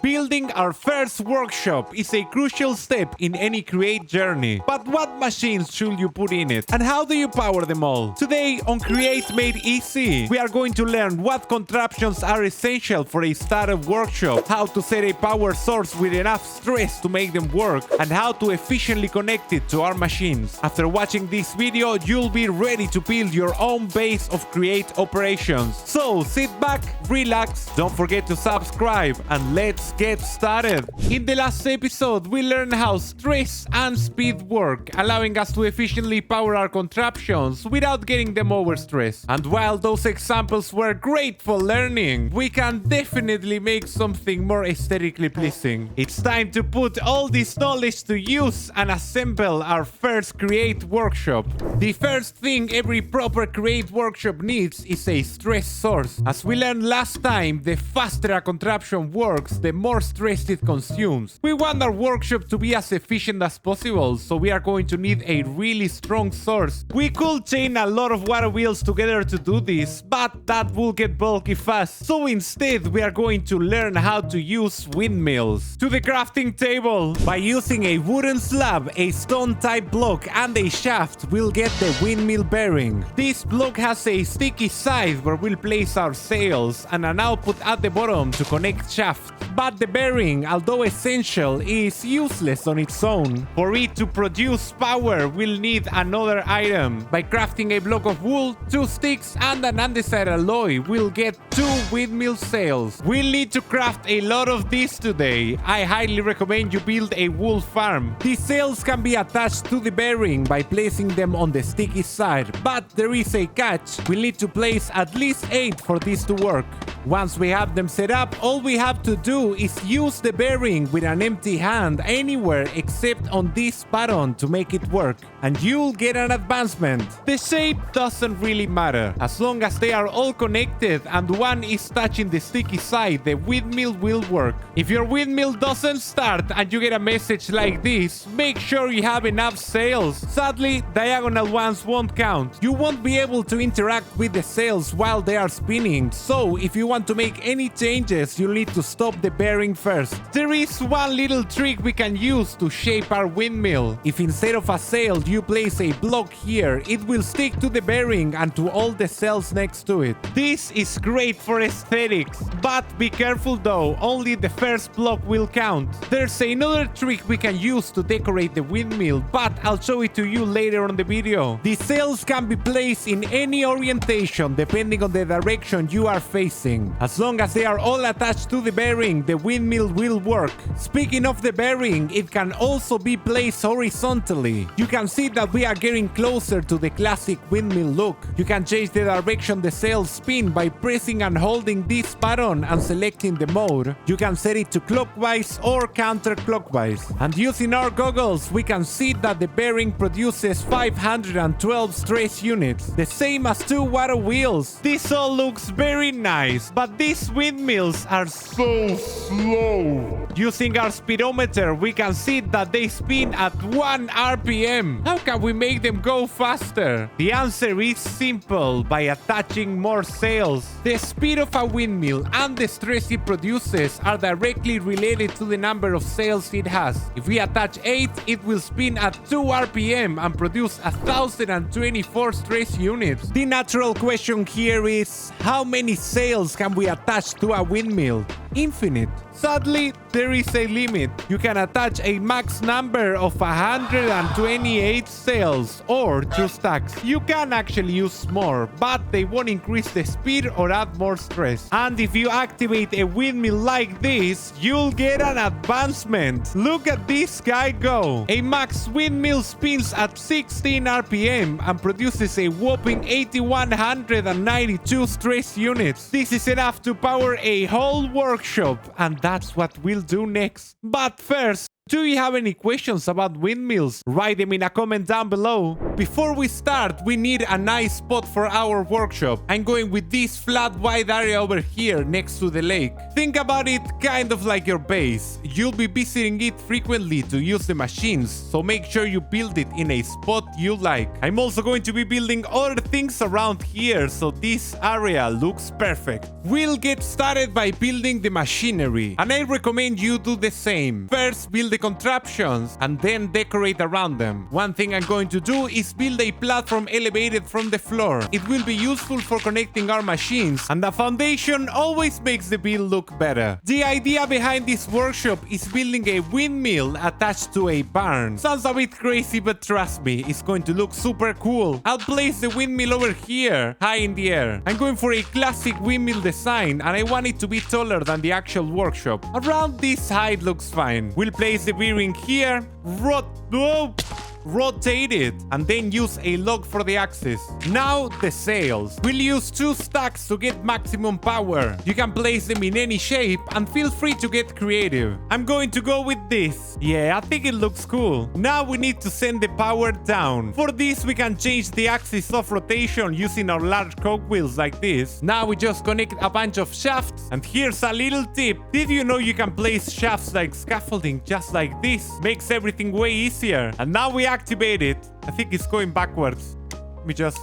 Building our first workshop is a crucial step in any Create journey. But what machines should you put in it? And how do you power them all? Today on Create Made Easy, we are going to learn what contraptions are essential for a startup workshop, how to set a power source with enough stress to make them work, and how to efficiently connect it to our machines. After watching this video, you'll be ready to build your own base of Create operations. So sit back, relax, don't forget to subscribe, and let's get started. In the last episode, we learned how stress and speed work, allowing us to efficiently power our contraptions without getting them overstressed. And while those examples were great for learning, we can definitely make something more aesthetically pleasing. It's time to put all this knowledge to use and assemble our first Create workshop. The first thing every proper Create workshop needs is a stress source. As we learned last time, the faster a contraption works, the more stress it consumes. We want our workshop to be as efficient as possible, so we are going to need a really strong source. We could chain a lot of water wheels together to do this, but that will get bulky fast. So instead, we are going to learn how to use windmills. To the crafting table. By using a wooden slab, a stone type block, and a shaft, we'll get the windmill bearing. This block has a sticky side where we'll place our sails and an output at the bottom to connect shaft. But the bearing, although essential, is useless on its own. For it to produce power, we'll need another item. By crafting a block of wool, 2 sticks, and an andesite alloy, we'll get 2 windmill sails. We'll need to craft a lot of these today. I highly recommend you build a wool farm. These sails can be attached to the bearing by placing them on the sticky side, but there is a catch. We'll need to place at least 8 for this to work. Once we have them set up, all we have to do is use the bearing with an empty hand anywhere except on this button to make it work, and you'll get an advancement. The shape doesn't really matter. As long as they are all connected and one is touching the sticky side, the windmill will work. If your windmill doesn't start and you get a message like this, make sure you have enough sails. Sadly, diagonal ones won't count. You won't be able to interact with the sails while they are spinning, so if you want to make any changes, you'll need to stop the bearing first. There is one little trick we can use to shape our windmill. If instead of a sail you place a block here, it will stick to the bearing and to all the cells next to it. This is great for aesthetics, but be careful though, only the first block will count. There's another trick we can use to decorate the windmill, but I'll show it to you later on the video. The sails can be placed in any orientation depending on the direction you are facing. As long as they are all attached to the bearing, the windmill will work. Speaking of the bearing, it can also be placed horizontally. You can see that we are getting closer to the classic windmill look. You can change the direction the sails spin by pressing and holding this button and selecting the mode. You can set it to clockwise or counterclockwise. And using our goggles, we can see that the bearing produces 512 stress units, the same as 2 water wheels. This all looks very nice, but these windmills are so slow. Using our speedometer, we can see that they spin at 1 RPM. How can we make them go faster? The answer is simple, by attaching more sails. The speed of a windmill and the stress it produces are directly related to the number of sails it has. If we attach 8, it will spin at 2 RPM and produce 1024 stress units. The natural question here is, how many sails can we attach to a windmill? Infinite. Sadly, there is a limit. You can attach a max number of 128 sails or 2 stacks. You can actually use more, but they won't increase the speed or add more stress. And if you activate a windmill like this, you'll get an advancement. Look at this guy go. A max windmill spins at 16 RPM and produces a whopping 8192 stress units. This is enough to power a whole workshop, and that's what we'll do next. But first, Do you have any questions about windmills? Write them in a comment down below. Before we start, we need a nice spot for our workshop. I'm going with this flat wide area over here next to the lake. Think about it kind of like your base. You'll be visiting it frequently to use the machines, so make sure you build it in a spot you like. I'm also going to be building other things around here, so this area looks perfect. We'll get started by building the machinery, and I recommend you do the same. First, build the contraptions and then decorate around them. One thing I'm going to do is build a platform elevated from the floor. It will be useful for connecting our machines, and the foundation always makes the build look better. The idea behind this workshop is building a windmill attached to a barn. Sounds a bit crazy, but trust me, it's going to look super cool. I'll place the windmill over here, high in the air. I'm going for a classic windmill design, and I want it to be taller than the actual workshop. Around this height looks fine. We'll place the bearing here, rotate it, and then use a log for the axis. Now the sails. We'll use 2 stacks to get maximum power. You can place them in any shape and feel free to get creative. I'm going to go with this. Yeah, I think it looks cool. Now we need to send the power down. For this we can change the axis of rotation using our large cogwheels like this. Now we just connect a bunch of shafts, and here's a little tip. Did you know you can place shafts like scaffolding just like this? Makes everything way easier. And now we activate it. I think it's going backwards. Let me just...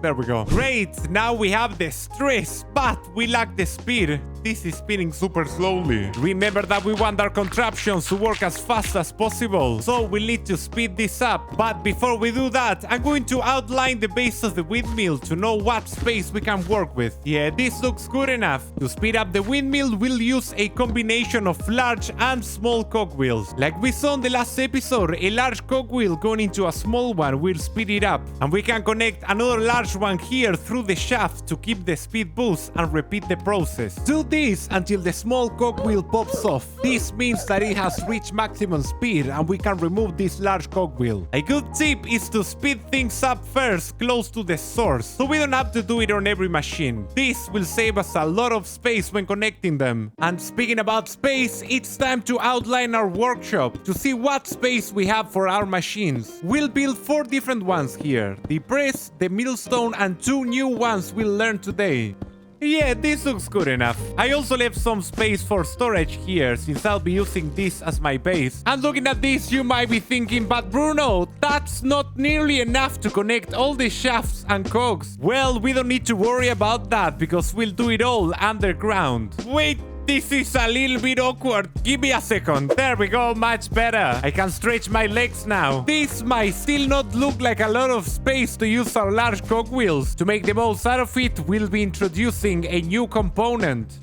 There we go. Great! Now we have the stress, but we lack the speed. This is spinning super slowly. Remember that we want our contraptions to work as fast as possible, so we'll need to speed this up. But before we do that, I'm going to outline the base of the windmill to know what space we can work with. Yeah, this looks good enough. To speed up the windmill, we'll use a combination of large and small cogwheels. Like we saw in the last episode, a large cogwheel going into a small one will speed it up. And we can connect another large one here through the shaft to keep the speed boost and repeat the process. Do this until the small cogwheel pops off. This means that it has reached maximum speed and we can remove this large cogwheel. A good tip is to speed things up first close to the source, so we don't have to do it on every machine. This will save us a lot of space when connecting them. And speaking about space, it's time to outline our workshop to see what space we have for our machines. We'll build 4 different ones here: the press, the millstone, and 2 new ones we'll learn today. Yeah, this looks good enough. I also left some space for storage here, since I'll be using this as my base. And looking at this, you might be thinking, but Bruno, that's not nearly enough to connect all the shafts and cogs. Well, we don't need to worry about that, because we'll do it all underground. Wait, this is a little bit awkward. Give me a second. There we go, much better. I can stretch my legs now. This might still not look like a lot of space to use our large cogwheels. To make the most out of it, we'll be introducing a new component.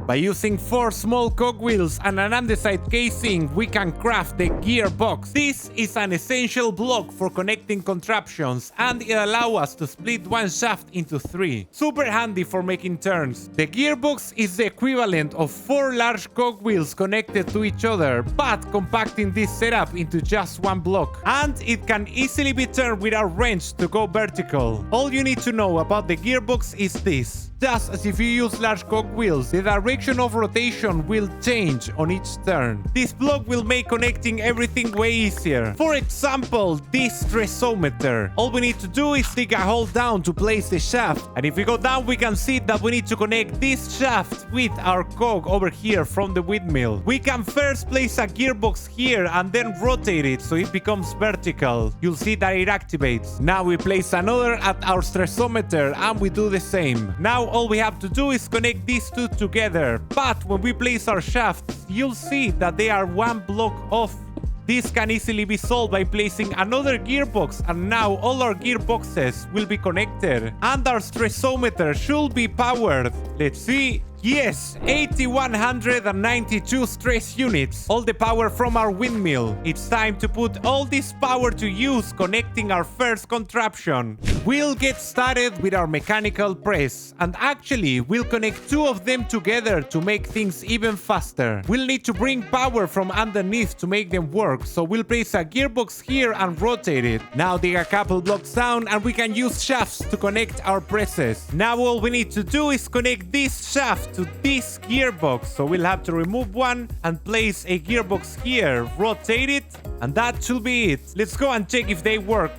By using 4 small cogwheels and an andesite casing, we can craft the gearbox. This is an essential block for connecting contraptions, and it allows us to split one shaft into 3. Super handy for making turns. The gearbox is the equivalent of 4 large cogwheels connected to each other, but compacting this setup into just one block. And it can easily be turned with a wrench to go vertical. All you need to know about the gearbox is this. Just as if you use large cogwheels, the direction of rotation will change on each turn. This block will make connecting everything way easier. For example, this stressometer. All we need to do is dig a hole down to place the shaft. And if we go down, we can see that we need to connect this shaft with our cog over here from the windmill. We can first place a gearbox here and then rotate it so it becomes vertical. You'll see that it activates. Now we place another at our stressometer and we do the same. Now all we have to do is connect these 2 together. But when we place our shafts, you'll see that they are one block off. This can easily be solved by placing another gearbox, and now all our gearboxes will be connected. And our stressometer should be powered. Let's see. Yes, 8192 stress units. All the power from our windmill. It's time to put all this power to use connecting our first contraption. We'll get started with our mechanical press. And actually, we'll connect 2 of them together to make things even faster. We'll need to bring power from underneath to make them work. So we'll place a gearbox here and rotate it. Now dig a couple blocks down and we can use shafts to connect our presses. Now all we need to do is connect these shafts connect to this gearbox. So we'll have to remove one and place a gearbox here, rotate it, and that should be it. Let's go and check if they work.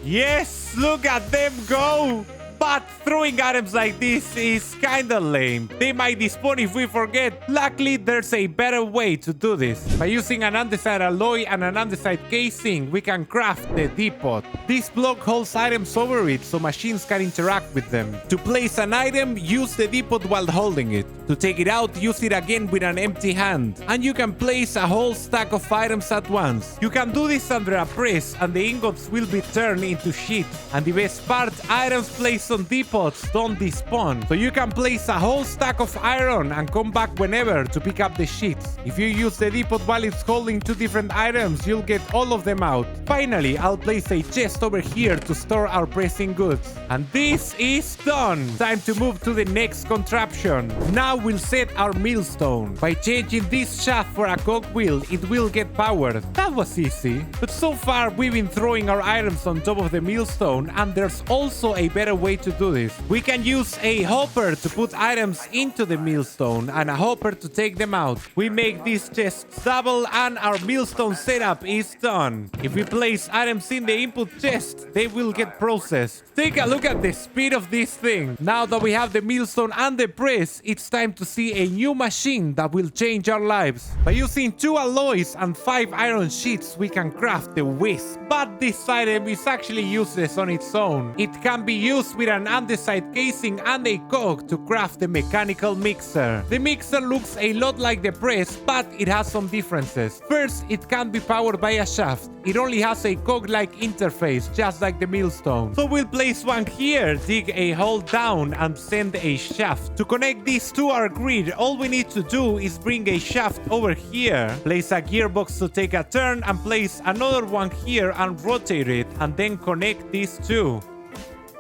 Yes, look at them go! But throwing items like this is kinda lame. They might despawn if we forget. Luckily, there's a better way to do this. By using an andesite alloy and an andesite casing, we can craft the depot. This block holds items over it so machines can interact with them. To place an item, use the depot while holding it. To take it out, use it again with an empty hand. And you can place a whole stack of items at once. You can do this under a press and the ingots will be turned into sheet. And the best part, items placed on depots don't despawn. So you can place a whole stack of iron and come back whenever to pick up the sheets. If you use the depot while it's holding two different items, you'll get all of them out. Finally, I'll place a chest over here to store our pressing goods. And this is done! Time to move to the next contraption. Now we'll set our millstone. By changing this shaft for a cogwheel, it will get powered. That was easy. But so far, we've been throwing our items on top of the millstone, and there's also a better way to do this. We can use a hopper to put items into the millstone and a hopper to take them out. We make these chests double and our millstone setup is done. If we place items in the input chest, they will get processed. Take a look at the speed of this thing. Now that we have the millstone and the press, it's time to see a new machine that will change our lives. By using 2 alloys and 5 iron sheets, we can craft the Wisp. But this item is actually useless on its own. It can be used with an andesite casing and a cog to craft the mechanical mixer. The mixer looks a lot like the press, but it has some differences. First, it can't be powered by a shaft. It only has a cog-like interface, just like the millstone. So we'll place one here, dig a hole down, and send a shaft. To connect these to our grid, all we need to do is bring a shaft over here, place a gearbox to take a turn, and place another one here and rotate it, and then connect these two.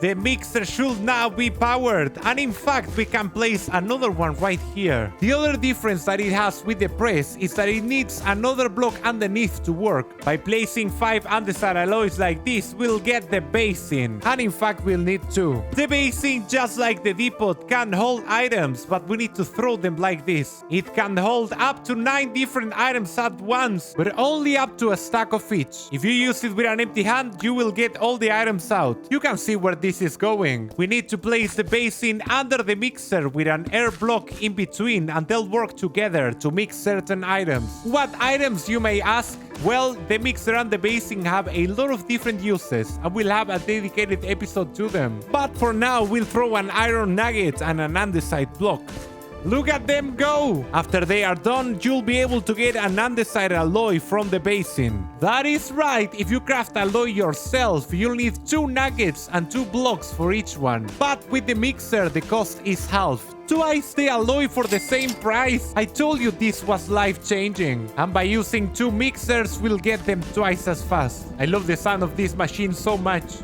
The mixer should now be powered, and in fact we can place another one right here. The other difference that it has with the press is that it needs another block underneath to work. By placing 5 andesite alloys like this, we'll get the Basin, and in fact we'll need 2. The Basin, just like the depot, can hold items, but we need to throw them like this. It can hold up to 9 different items at once, but only up to a stack of each. If you use it with an empty hand, you will get all the items out. You can see where this is going. We need to place the Basin under the mixer with an air block in between, and they'll work together to mix certain items. What items, you may ask? Well, the mixer and the Basin have a lot of different uses, and we'll have a dedicated episode to them. But for now, we'll throw an iron nugget and an andesite block. Look at them go! After they are done, you'll be able to get an andesite alloy from the Basin. That is right, if you craft alloy yourself, you'll need 2 nuggets and 2 blocks for each one. But with the mixer, the cost is half. Twice the alloy for the same price. I told you this was life-changing. And by using 2 mixers, we'll get them twice as fast. I love the sound of this machine so much.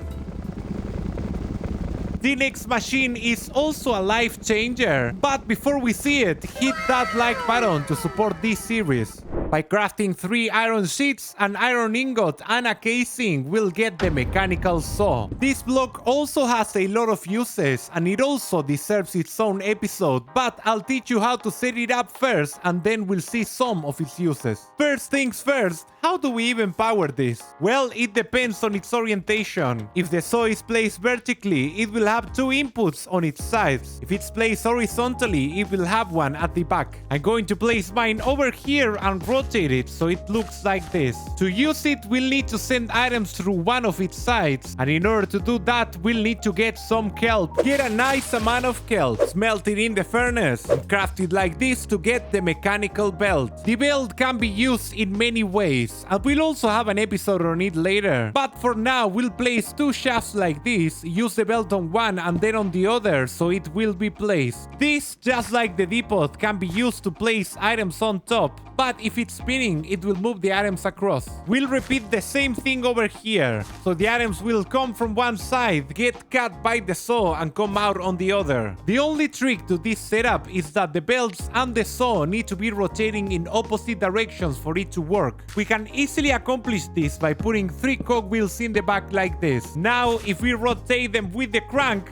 The next machine is also a life changer. But before we see it, hit that like button to support this series. By crafting 3 iron sheets, an iron ingot, and a casing, we'll get the mechanical saw. This block also has a lot of uses, and it also deserves its own episode, but I'll teach you how to set it up first, and then we'll see some of its uses. First things first, how do we even power this? Well, it depends on its orientation. If the saw is placed vertically, it will have 2 inputs on its sides. If it's placed horizontally, it will have one at the back. I'm going to place mine over here and rotate it so it looks like this. To use it, we'll need to send items through one of its sides, and in order to do that, we'll need to get some kelp. Get a nice amount of kelp, smelt it in the furnace, and craft it like this to get the mechanical belt. The belt can be used in many ways, and we'll also have an episode on it later. But for now, we'll place 2 shafts like this, use the belt on one and then on the other so it will be placed. This, just like the depot, can be used to place items on top, but if it's spinning, it will move the items across. We'll repeat the same thing over here, so the items will come from one side, get cut by the saw, and come out on the other. The only trick to this setup is that the belts and the saw need to be rotating in opposite directions for it to work. We can easily accomplish this by putting 3 cogwheels in the back like this. Now, if we rotate them with the crank,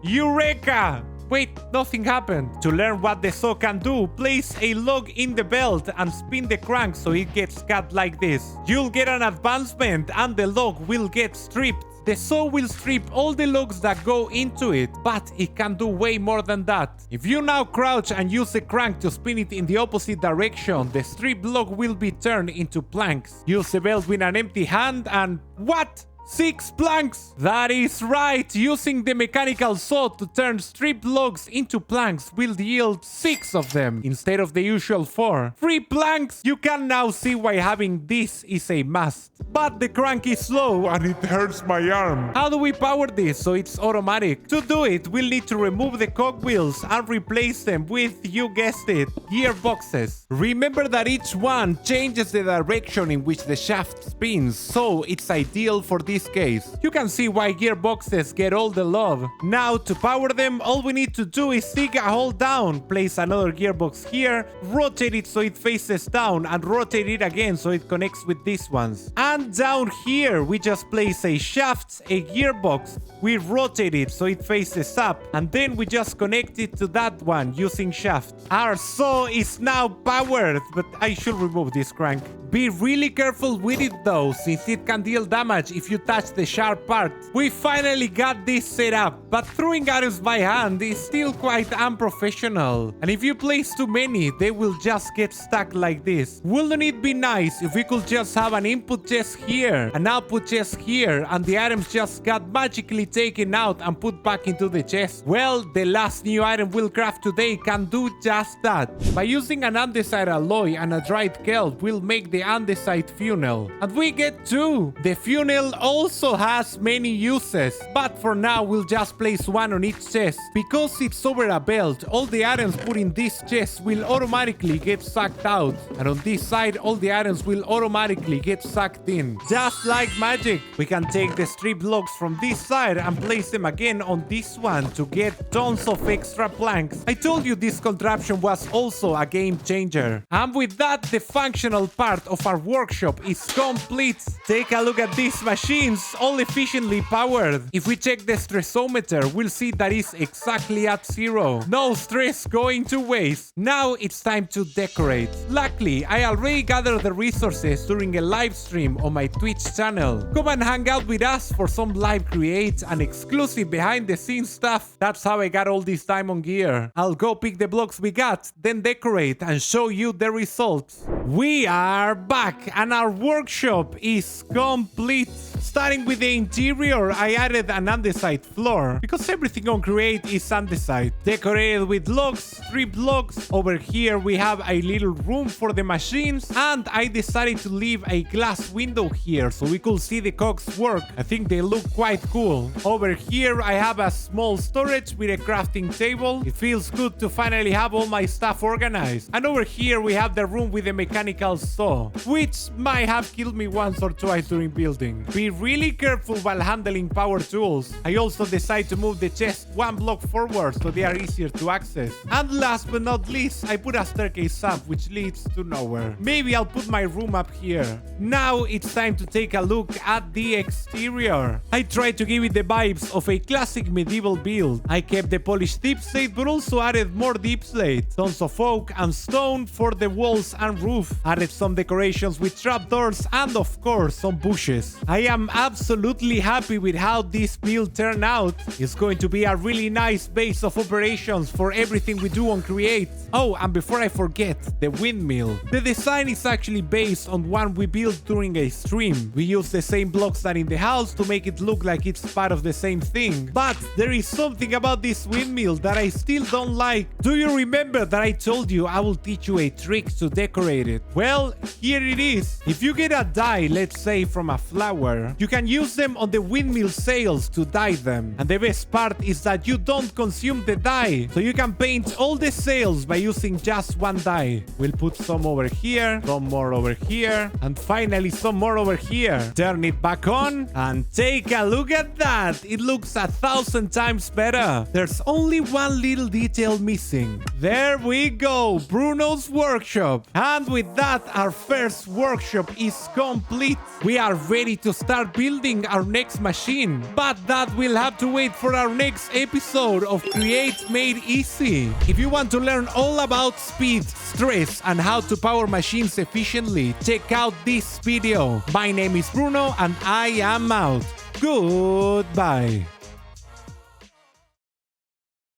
Eureka! Wait, nothing happened. To learn what the saw can do, place a log in the belt and spin the crank so it gets cut like this. You'll get an advancement and the log will get stripped. The saw will strip all the logs that go into it, but it can do way more than that. If you now crouch and use the crank to spin it in the opposite direction, the stripped log will be turned into planks. Use the belt with an empty hand and... what? 6 planks! That is right! Using the mechanical saw to turn stripped logs into planks will yield 6 of them instead of the usual 4. 3 planks! You can now see why having this is a must. But the crank is slow and it hurts my arm. How do we power this so it's automatic? To do it, we'll need to remove the cogwheels and replace them with, you guessed it, gearboxes. Remember that each one changes the direction in which the shaft spins, so it's ideal for this case. You can see why gearboxes get all the love. Now, to power them, all we need to do is dig a hole down, place another gearbox here, rotate it so it faces down, and rotate it again so it connects with these ones. And down here, we just place a shaft, a gearbox, we rotate it so it faces up, and then we just connect it to that one using shaft. Our saw is now powered, but I should remove this crank. Be really careful with it though, since it can deal damage if you touch the sharp part. We finally got this set up, but throwing items by hand is still quite unprofessional. And if you place too many, they will just get stuck like this. Wouldn't it be nice if we could just have an input chest here, an output chest here, and the items just got magically taken out and put back into the chest? Well, the last new item we'll craft today can do just that. By using an andesite alloy and a dried kelp, we'll make the andesite funnel. And we get 2. The funnel also has many uses, but for now we'll just place one on each chest. Because it's over a belt, all the items put in this chest will automatically get sucked out. And on this side, all the items will automatically get sucked in. Just like magic. We can take the stripped logs from this side and place them again on this one to get tons of extra planks. I told you this contraption was also a game changer. And with that, the functional part of our workshop is complete. Take a look at these machines, all efficiently powered. If we check the stressometer, we'll see that it's exactly at 0. No stress going to waste. Now it's time to decorate. Luckily, I already gathered the resources during a live stream on my Twitch channel. Come and hang out with us for some live creates and exclusive behind the scenes stuff. That's how I got all this diamond gear. I'll go pick the blocks we got, then decorate and show you the results. We are back and our workshop is complete. Starting with the interior, I added an andesite floor because everything on Create is andesite. Decorated with logs, stripped logs. Over here we have a little room for the machines, and I decided to leave a glass window here so we could see the cogs work. I think they look quite cool. Over here I have a small storage with a crafting table. It feels good to finally have all my stuff organized. And over here we have the room with the mechanical saw, which might have killed me once or twice during building. Be really careful while handling power tools. I also decided to move the chest 1 block forward so they are easier to access. And last but not least, I put a staircase up which leads to nowhere. Maybe I'll put my room up here. Now it's time to take a look at the exterior. I tried to give it the vibes of a classic medieval build. I kept the polished deep slate but also added more deep slate, tons of oak and stone for the walls and roof. Added some decorations with trapdoors and of course some bushes. I am absolutely happy with how this build turned out. It's going to be a really nice base of operations for everything we do on Create. Oh, and before I forget, the windmill. The design is actually based on one we built during a stream. We use the same blocks that in the house to make it look like it's part of the same thing. But there is something about this windmill that I still don't like. Do you remember that I told you I will teach you a trick to decorate it? Well, here it is. If you get a die, let's say from a flower, you can use them on the windmill sails to dye them. And the best part is that you don't consume the dye, so you can paint all the sails by using just one dye. We'll put some over here, some more over here, and finally some more over here. Turn it back on and take a look at that. It looks 1,000 times better. There's only one little detail missing. There we go, Bruno's workshop. And with that, our first workshop is complete. We are ready to start start building our next machine. But that will have to wait for our next episode of Create Made Easy. If you want to learn all about speed, stress, and how to power machines efficiently, check out this video. My name is Bruno and I am out. Goodbye.